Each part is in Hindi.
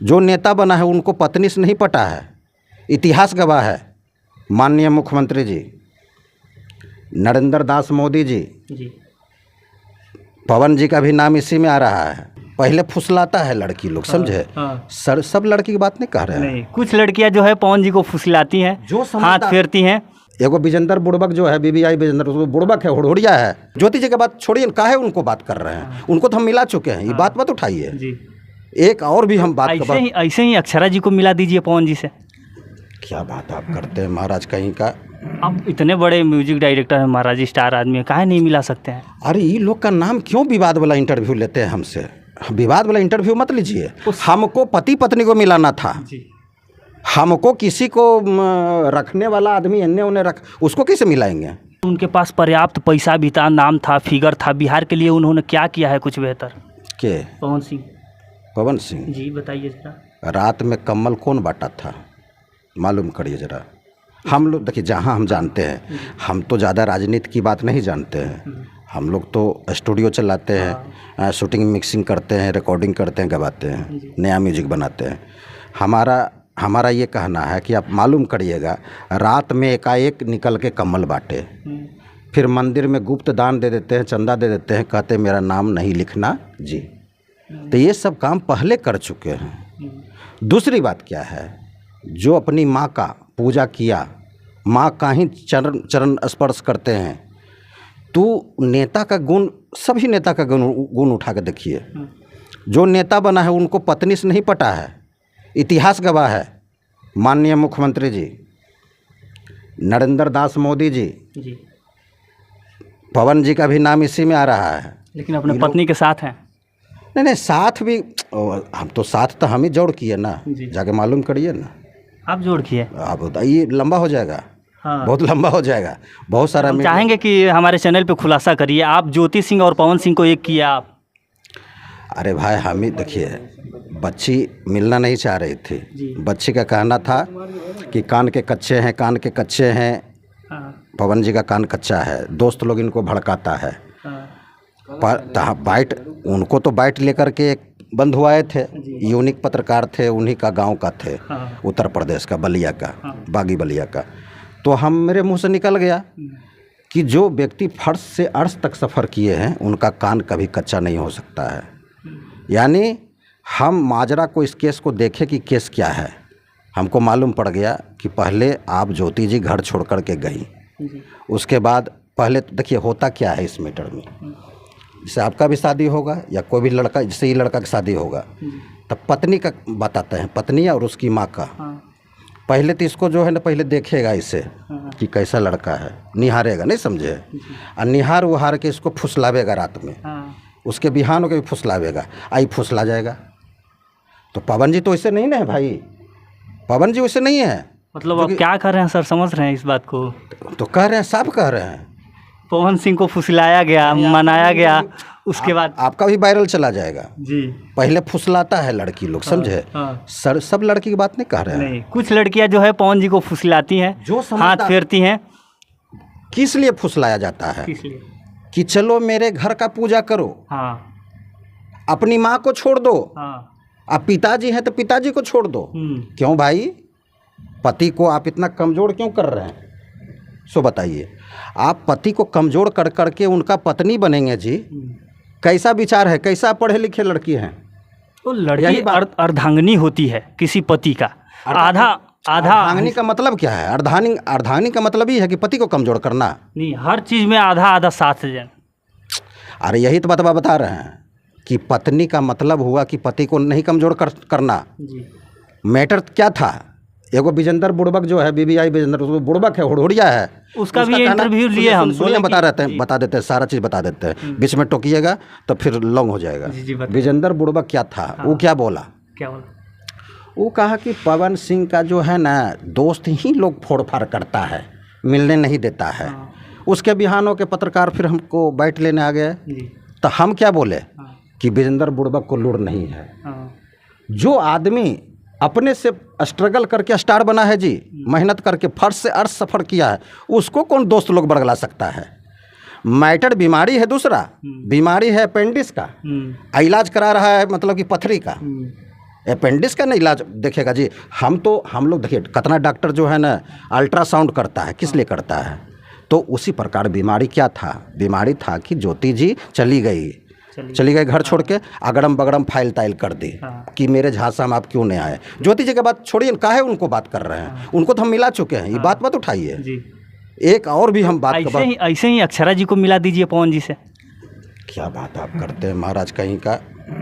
जो नेता बना है उनको पत्नी से नहीं पटा है। इतिहास गवाह है। माननीय मुख्यमंत्री जी नरेंद्र दास मोदी जी, पवन जी का भी नाम इसी में आ रहा है। पहले फुसलाता है लड़की लोग, समझे। सर सब लड़की की बात नहीं कह रहे हैं। नहीं, कुछ लड़कियां जो है पवन जी को फुसलाती हैं, जो हाथ फेरती हैं। एगो विजेंद्र बुड़बक जो है, बीबीआई विजेंद्र, बुड़बक है, हुड़हुड़िया है। ज्योति जी की बात छोड़िए, काहे उनको बात कर रहे हैं? उनको तो हम मिला चुके हैं, ये बात मत उठाइए। एक और भी हम बात ऐसे ही अक्षरा जी को मिला दीजिए पवन जी से। क्या बात आप करते हैं महाराज कहीं का। अब इतने बड़े म्यूजिक डायरेक्टर हैं महाराज, स्टार आदमी है, काहे नहीं मिला सकते हैं? अरे ये लोग का नाम क्यों विवाद वाला इंटरव्यू लेते हैं हमसे? विवाद वाला इंटरव्यू मत लीजिए। हमको पति पत्नी को मिलाना था जी। हमको किसी को रखने वाला आदमी अन्य उन्हें रख, उसको कैसे मिलाएंगे? उनके पास पर्याप्त पैसा भी था, नाम था, फिगर था। बिहार के लिए उन्होंने क्या किया है कुछ बेहतर? के पवन सिंह। पवन सिंह जी बताइए जरा। रात में कम्बल कौन बांटा था मालूम करिए जरा। हम लोग देखिए, जहाँ हम जानते हैं, हम तो ज़्यादा राजनीति की बात नहीं जानते हैं। हम लोग तो स्टूडियो चलाते हैं, शूटिंग मिक्सिंग करते हैं, रिकॉर्डिंग करते हैं, गवाते हैं, नया म्यूजिक बनाते हैं। हमारा ये कहना है कि आप मालूम करिएगा, रात में एकाएक निकल के कम्बल बांटे, फिर मंदिर में गुप्त दान दे देते हैं, चंदा दे देते हैं, कहते मेरा नाम नहीं लिखना जी। तो ये सब काम पहले कर चुके हैं। दूसरी बात क्या है, जो अपनी माँ का पूजा किया, माँ का ही चरण स्पर्श करते हैं, तो नेता का गुण, सभी नेता का गुण उठा के देखिए। जो नेता बना है उनको पत्नी से नहीं पटा है। इतिहास गवाह है। माननीय मुख्यमंत्री जी नरेंद्र दास मोदी जी, पवन जी का भी नाम इसी में आ रहा है। लेकिन अपने पत्नी के साथ हैं। नहीं, साथ भी हम तो साथ तो हम ही जोड़ किए ना, जाके मालूम करिए ना। आप जोड़ किए? आप बताइए, लंबा हो जाएगा। हाँ। बहुत लंबा हो जाएगा, बहुत सारा। हम चाहेंगे कि हमारे चैनल पे खुलासा करिए, आप ज्योति सिंह और पवन सिंह को एक किया आप। अरे भाई, हम ही देखिए, बच्ची मिलना नहीं चाह रही थी। बच्ची का कहना था कि कान के कच्चे हैं, कान के कच्चे हैं। पवन जी का कान कच्चा है, दोस्त लोग इनको भड़काता है। पर बाइट, उनको तो बाइट लेकर के बंद हुए थे। यूनिक पत्रकार थे, उन्हीं का गांव का थे, उत्तर प्रदेश का, बलिया का, बागी बलिया का। तो मेरे मुंह से निकल गया कि जो व्यक्ति फर्श से अर्श तक सफ़र किए हैं उनका कान कभी कच्चा नहीं हो सकता है। यानी हम माजरा को, इस केस को देखें कि केस क्या है। हमको मालूम पड़ गया कि पहले आप ज्योति जी घर छोड़ कर के गई, उसके बाद पहले तो देखिए होता क्या है इस मैटर में। जैसे आपका भी शादी होगा या कोई भी लड़का, जैसे ही लड़का की शादी होगा, तब पत्नी का बताते हैं, पत्नी और उसकी माँ का। पहले तो इसको जो है ना, पहले देखेगा इसे कि कैसा लड़का है, निहारेगा, नहीं समझे, और निहार उहार के इसको फुसलावेगा रात में। उसके बिहान होकर भी फुसलावेगा, आई फुसला जाएगा। तो पवन जी तो ऐसे नहीं ना है भाई, पवन जी वैसे नहीं है। मतलब आप क्या कर रहे हैं सर, समझ रहे हैं इस बात को? तो कह रहे हैं, साफ कह रहे हैं। पवन सिंह को फुसलाया गया, मनाया गया, उसके बाद आपका भी वायरल चला जाएगा जी। पहले फुसलाता है लड़की लोग, समझे। सर सब लड़की की बात नहीं कह रहे हैं। नहीं, कुछ लड़कियां जो है पवन जी को फुसलाती हैं, जो हाथ फेरती हैं। किस लिए फुसलाया जाता है? कि चलो मेरे घर का पूजा करो, अपनी माँ को छोड़ दो। अब पिताजी हैं तो पिताजी को छोड़ दो। क्यों भाई, पति को आप इतना कमज़ोर क्यों कर रहे हैं? सो बताइए, आप पति को कमज़ोर कर करके उनका पत्नी बनेंगे जी? कैसा विचार है? कैसा पढ़े लिखे लड़की हैं? तो लड़की अर्धांगिनी होती है किसी पति का। आधा अर्धांगिनी का मतलब क्या है? अर्धांगिनी का मतलब ही है कि पति को कमज़ोर करना। नहीं, हर चीज़ में आधा आधा साथ दें। अरे यही तो बता रहे हैं कि पत्नी का मतलब हुआ कि पति को नहीं कमज़ोर करना। मैटर क्या था? एगो विजेंद्र बुड़बक जो है, बीबीआई विजेंद्र, बुड़बक है, हुड़हुड़िया है। उसका भी इंटरव्यू लिए हम, सुनिए, बता देते हैं, सारा चीज़ बता देते हैं। बीच में टोकिएगा तो फिर लॉन्ग हो जाएगा। विजेंद्र बुड़बक क्या था? वो क्या बोला? वो कहा कि पवन सिंह का जो है ना दोस्त ही लोग फोड़-फाड़ करता है, मिलने नहीं देता है। उसके बिहानों के पत्रकार फिर हमको बैठ लेने आ गए। तो हम क्या बोले कि विजेंद्र बुड़बक को लूर नहीं है। जो आदमी अपने से स्ट्रगल करके स्टार बना है जी, मेहनत करके फर्श से अर्श सफ़र किया है, उसको कौन दोस्त लोग बरगला सकता है? मैटर बीमारी है, दूसरा बीमारी है अपेंडिक्स का, इलाज करा रहा है मतलब कि पथरी का। अपेंडिक्स का नहीं इलाज देखेगा जी। हम लोग देखिए कितना डॉक्टर जो है ना अल्ट्रासाउंड करता है, किस लिए करता है? तो उसी प्रकार बीमारी क्या था? बीमारी था कि ज्योति जी चली गई घर छोड़ के, अगड़म बगड़म फाइल ताइल कर दी कि मेरे झांसा में आप क्यों नहीं आए। ज्योति जी के बात छोड़िए, काहे उनको बात कर रहे हैं, उनको तो हम मिला चुके हैं, ये बात मत उठाइए। एक और भी हम बात ऐसे ही अक्षरा जी को मिला दीजिए पवन जी से। क्या बात आप करते हैं महाराज कहीं का।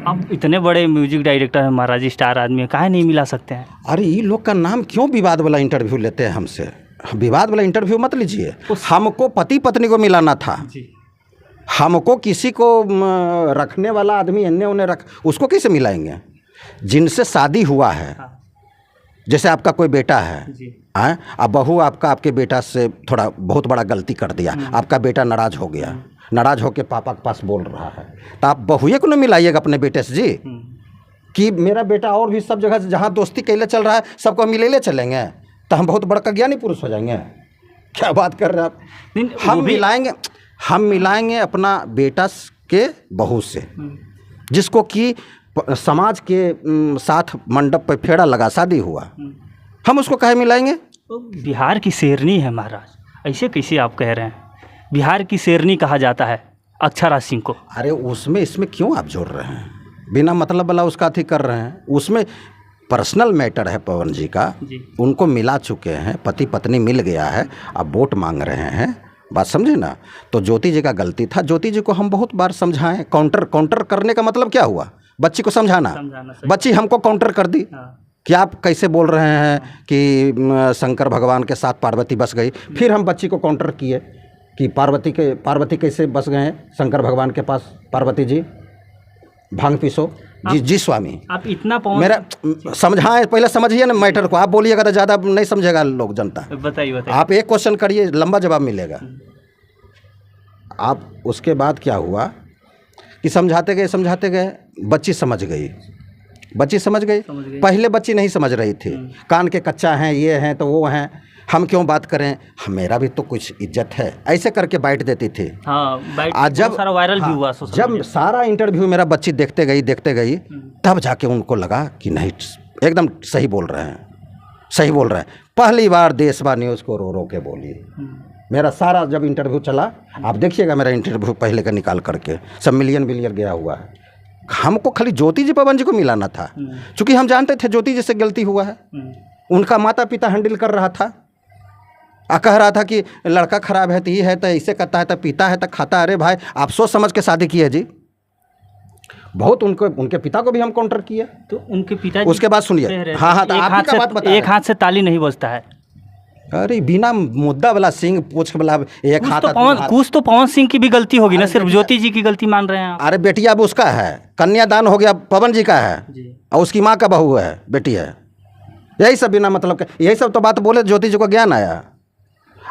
आप इतने बड़े म्यूजिक डायरेक्टर हैं महाराज, स्टार आदमी है, काहे नहीं मिला सकते हैं? अरे ये लोग का नाम क्यों विवाद वाला इंटरव्यू लेते हैं हमसे? विवाद वाला इंटरव्यू मत लीजिए। हमको पति पत्नी को मिलाना था जी। हमको किसी को रखने वाला आदमी अन्य उन्हें उसको कैसे मिलाएंगे? जिनसे शादी हुआ है, जैसे आपका कोई बेटा है, अब बहू आपका आपके बेटा से थोड़ा बहुत बड़ा गलती कर दिया, आपका बेटा नाराज हो गया, नाराज होकर पापा के पास बोल रहा है, तो आप बहुए को नहीं मिलाइएगा अपने बेटे से जी कि मेरा बेटा और भी सब जगह जहाँ दोस्ती कैले चल रहा है सबको मिले चलेंगे, तो हम बहुत बड़का ज्ञानी पुरुष हो जाएंगे। क्या बात कर रहे हैं आप? हम मिलाएंगे अपना बेटा के बहू से, जिसको कि समाज के साथ मंडप पर फेरा लगा शादी हुआ, हम उसको काहे मिलाएंगे? तो बिहार की शेरनी है महाराज, ऐसे कैसे आप कह रहे हैं? बिहार की शेरनी कहा जाता है अक्षरा सिंह को। अरे उसमें इसमें क्यों आप जोड़ रहे हैं? बिना मतलब वाला उसका अथी कर रहे हैं। उसमें पर्सनल मैटर है पवन जी का जी। उनको मिला चुके हैं, पति पत्नी मिल गया है, अब वोट मांग रहे हैं, बात समझे ना। तो ज्योति जी का गलती था, ज्योति जी को हम बहुत बार समझाएं। काउंटर करने का मतलब क्या हुआ? बच्ची को समझाना बच्ची हमको काउंटर कर दी कि आप कैसे बोल रहे हैं कि शंकर भगवान के साथ पार्वती बस गई। फिर हम बच्ची को काउंटर किए कि पार्वती कैसे बस गए हैं शंकर भगवान के पास? पार्वती जी भांग पीसो जी स्वामी। आप इतना मेरा समझाएं, पहले समझिए ना मैटर को। आप बोलिएगा तो ज़्यादा नहीं समझेगा लोग, जनता। बताइए। आप एक क्वेश्चन करिए, लंबा जवाब मिलेगा। आप उसके बाद क्या हुआ कि समझाते गए बच्ची समझ गई। पहले बच्ची नहीं समझ रही थी, कान के कच्चा हैं, ये हैं तो वो हैं, हम क्यों बात करें, मेरा भी तो कुछ इज्जत है, ऐसे करके बैठ देती थी। जब सारा वायरल भी हुआ, जब सारा इंटरव्यू मेरा बच्ची देखते गई तब जाके उनको लगा कि नहीं एकदम सही बोल रहे हैं। पहली बार देशवा न्यूज़ को रो के बोली। मेरा सारा जब इंटरव्यू चला, आप देखिएगा मेरा इंटरव्यू पहले का निकाल करके, सब मिलियन गया हुआ है। हमको खाली ज्योति जी पवन जी को मिलाना था, क्योंकि हम जानते थे ज्योति जी से गलती हुआ है। उनका माता पिता हैंडल कर रहा था, कह रहा था कि लड़का खराब है तो ये है तो ऐसे करता है तो पीता है तो खाता। अरे भाई आप सोच समझ के शादी की है जी। बहुत उनके पिता को भी हम काउंटर किए। तो उनके पिता उसके बाद सुनिए। हाँ तो आप का बात बताइए। एक हाथ से ताली नहीं बजता है। अरे बिना मुद्दा वाला सिंह पूछ वाला एक हाथ। कुछ तो पवन सिंह की भी गलती होगी ना, सिर्फ ज्योति जी की गलती मान रहे हैं आप? अरे बेटी अब उसका है, कन्यादान हो गया पवन जी का है और उसकी माँ का बहू है, बेटी है। यही सब बिना मतलब यही सब तो बात बोले, ज्योति जी को ज्ञान आया।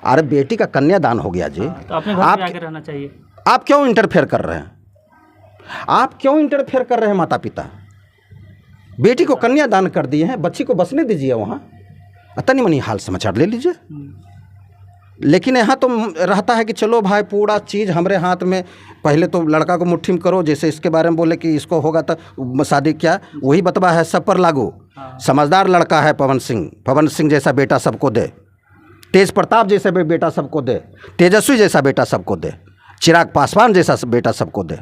अरे बेटी का कन्यादान हो गया जी। तो अपने घर में आके रहना चाहिए। आप क्यों इंटरफेयर कर रहे हैं? माता पिता बेटी को कन्यादान कर दिए हैं, बच्ची को बसने दीजिए वहाँ, तनी मनी हाल समाचार ले लीजिए। लेकिन यहाँ तो रहता है कि चलो भाई पूरा चीज़ हमारे हाथ में, पहले तो लड़का को मुट्ठी में करो, जैसे इसके बारे में बोले कि इसको होगा तो शादी, क्या वही बतवा है सब पर लागू। समझदार लड़का है पवन सिंह जैसा बेटा सबको दे, तेज प्रताप जैसा बेटा सबको दे, तेजस्वी जैसा बेटा सबको दे, चिराग पासवान जैसा बेटा सबको दे।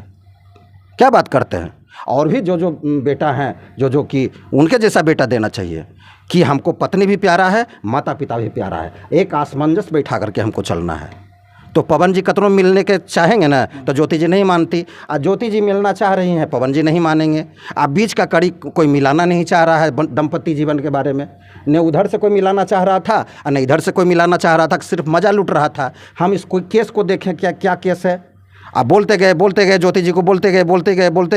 क्या बात करते हैं? और भी जो बेटा हैं जो कि उनके जैसा बेटा देना चाहिए कि हमको पत्नी भी प्यारा है, माता पिता भी प्यारा है, एक आसमंजस बैठा करके हमको चलना है। तो पवन जी कतनों मिलने के चाहेंगे ना, तो ज्योति जी नहीं मानती। और ज्योति जी मिलना चाह रही हैं, पवन जी नहीं मानेंगे। आप बीच का कड़ी कोई मिलाना नहीं चाह रहा है दंपति जीवन के बारे में। न उधर से कोई मिलाना चाह रहा था और न इधर से कोई मिलाना चाह रहा था, सिर्फ मज़ा लूट रहा था। हम इस कोई केस को देखें, क्या केस है। आप बोलते गए ज्योति जी को, बोलते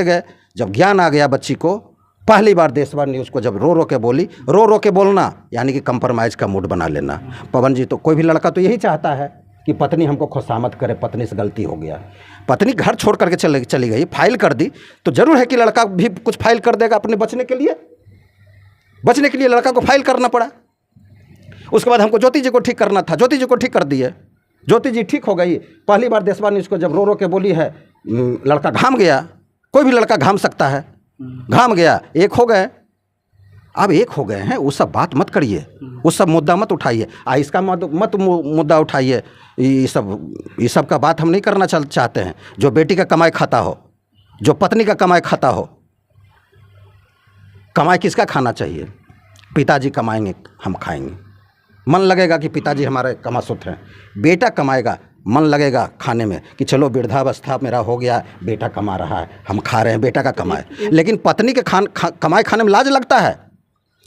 गए। जब ज्ञान आ गया बच्ची को, पहली बार देशवा न्यूज़ को जब रो के बोलना, यानी कि कंप्रोमाइज़ का मूड बना लेना। पवन जी तो, कोई भी लड़का तो यही चाहता है कि पत्नी हमको खुशामद करे, पत्नी से गलती हो गया, पत्नी घर छोड़ करके चली गई, फाइल कर दी, तो जरूर है कि लड़का भी कुछ फाइल कर देगा अपने बचने के लिए लड़का को फाइल करना पड़ा। उसके बाद हमको ज्योति जी को ठीक करना था, ज्योति जी को ठीक कर दिए, ज्योति जी ठीक हो गई। पहली बार देशवा न्यूज़ को जब रो के बोली है, लड़का घाम गया। कोई भी लड़का घाम सकता है, घाम गया, एक हो गए। अब एक हो गए हैं, वो सब बात मत करिए, वो सब मुद्दा मत उठाइए, इसका मत मुद्दा उठाइए। ये सब का बात हम नहीं करना चाहते हैं। जो बेटी का कमाई खाता हो, जो पत्नी का कमाई खाता हो, कमाई किसका खाना चाहिए? पिताजी कमाएंगे, हम खाएंगे, मन लगेगा कि पिताजी हमारे कमासुत हैं। बेटा कमाएगा, मन लगेगा खाने में कि चलो वृद्धावस्था मेरा हो गया, बेटा कमा रहा है, हम खा रहे हैं, बेटा का कमाए। लेकिन पत्नी के कमाई खाने में लाज लगता है,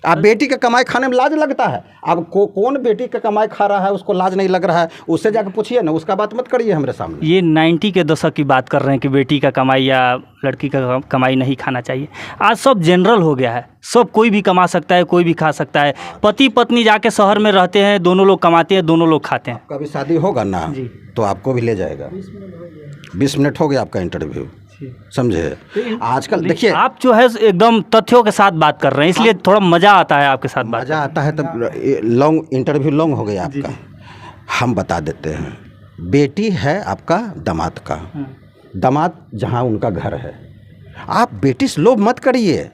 अब बेटी का कमाई खाने में लाज लगता है। अब कौन बेटी का कमाई खा रहा है उसको लाज नहीं लग रहा है, उससे जाकर पूछिए ना, उसका बात मत करिए हमारे सामने। ये 90 के दशक की बात कर रहे हैं कि बेटी का कमाई या लड़की का कमाई नहीं खाना चाहिए। आज सब जनरल हो गया है, सब कोई भी कमा सकता है, कोई भी खा सकता है। पति पत्नी जाके शहर में रहते हैं, दोनों लोग कमाते हैं, दोनों लोग खाते हैं। कभी शादी होगा ना तो आपको भी ले जाएगा। 20 मिनट हो गया आपका इंटरव्यू, समझे। आजकल देखिए, आप जो है एकदम तथ्यों के साथ बात कर रहे हैं, इसलिए थोड़ा मज़ा आता है आपके साथ बात। मज़ा आता है तब लॉन्ग इंटरव्यू लॉन्ग हो गया आपका। हम बता देते हैं, बेटी है आपका दामाद का, दामाद जहाँ उनका घर है, आप बेटी से लोभ मत करिए।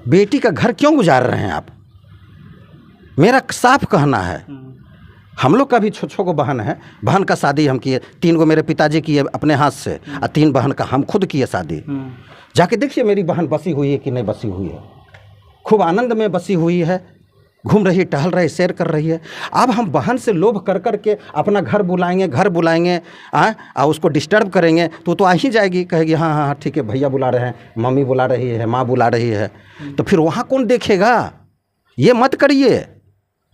बेटी का घर क्यों गुजार रहे हैं आप? मेरा साफ कहना है, हम लोग का भी छोटो को बहन है, बहन का शादी हम किए, 3 गो मेरे पिताजी किए अपने हाथ से, और 3 बहन का हम खुद किए शादी। जाके देखिए मेरी बहन बसी हुई है कि नहीं बसी हुई है, खूब आनंद में बसी हुई है, घूम रही, टहल रही, सैर कर रही है। अब हम बहन से लोभ कर के अपना घर बुलाएंगे और उसको डिस्टर्ब करेंगे तो आ ही जाएगी, कहेगी हाँ हाँ ठीक है, भैया बुला रहे हैं, मम्मी बुला रही है, माँ बुला रही है, तो फिर वहाँ कौन देखेगा? ये मत करिए।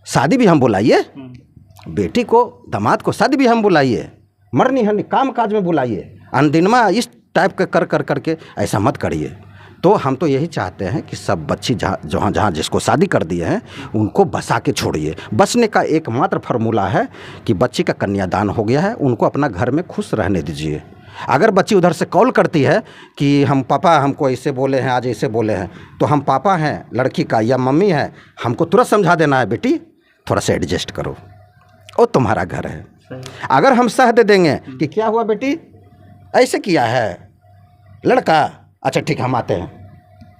शादी भी हम बुलाइए, बेटी को, दामाद को शादी भी हम बुलाइए, मरनी हरनी काम काज में बुलाइए, अनदिनमा इस टाइप का कर करके ऐसा मत करिए। तो हम तो यही चाहते हैं कि सब बच्ची जहाँ जिसको शादी कर दिए हैं उनको बसा के छोड़िए। बसने का एकमात्र फार्मूला है कि बच्ची का कन्यादान हो गया है, उनको अपना घर में खुश रहने दीजिए। अगर बच्ची उधर से कॉल करती है कि हम पापा हमको ऐसे बोले हैं, आज ऐसे बोले हैं, तो हम पापा हैं लड़की का या मम्मी है, हमको तुरंत समझा देना है, बेटी थोड़ा सा एडजस्ट करो, और तुम्हारा घर है। अगर हम सह दे देंगे कि क्या हुआ बेटी, ऐसे किया है लड़का, अच्छा ठीक हम आते हैं,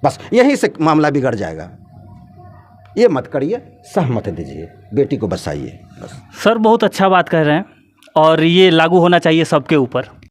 बस यहीं से मामला बिगड़ जाएगा। ये मत करिए, सहमत दीजिए, बेटी को बसाइए बस। सर बहुत अच्छा बात कह रहे हैं, और ये लागू होना चाहिए सबके ऊपर।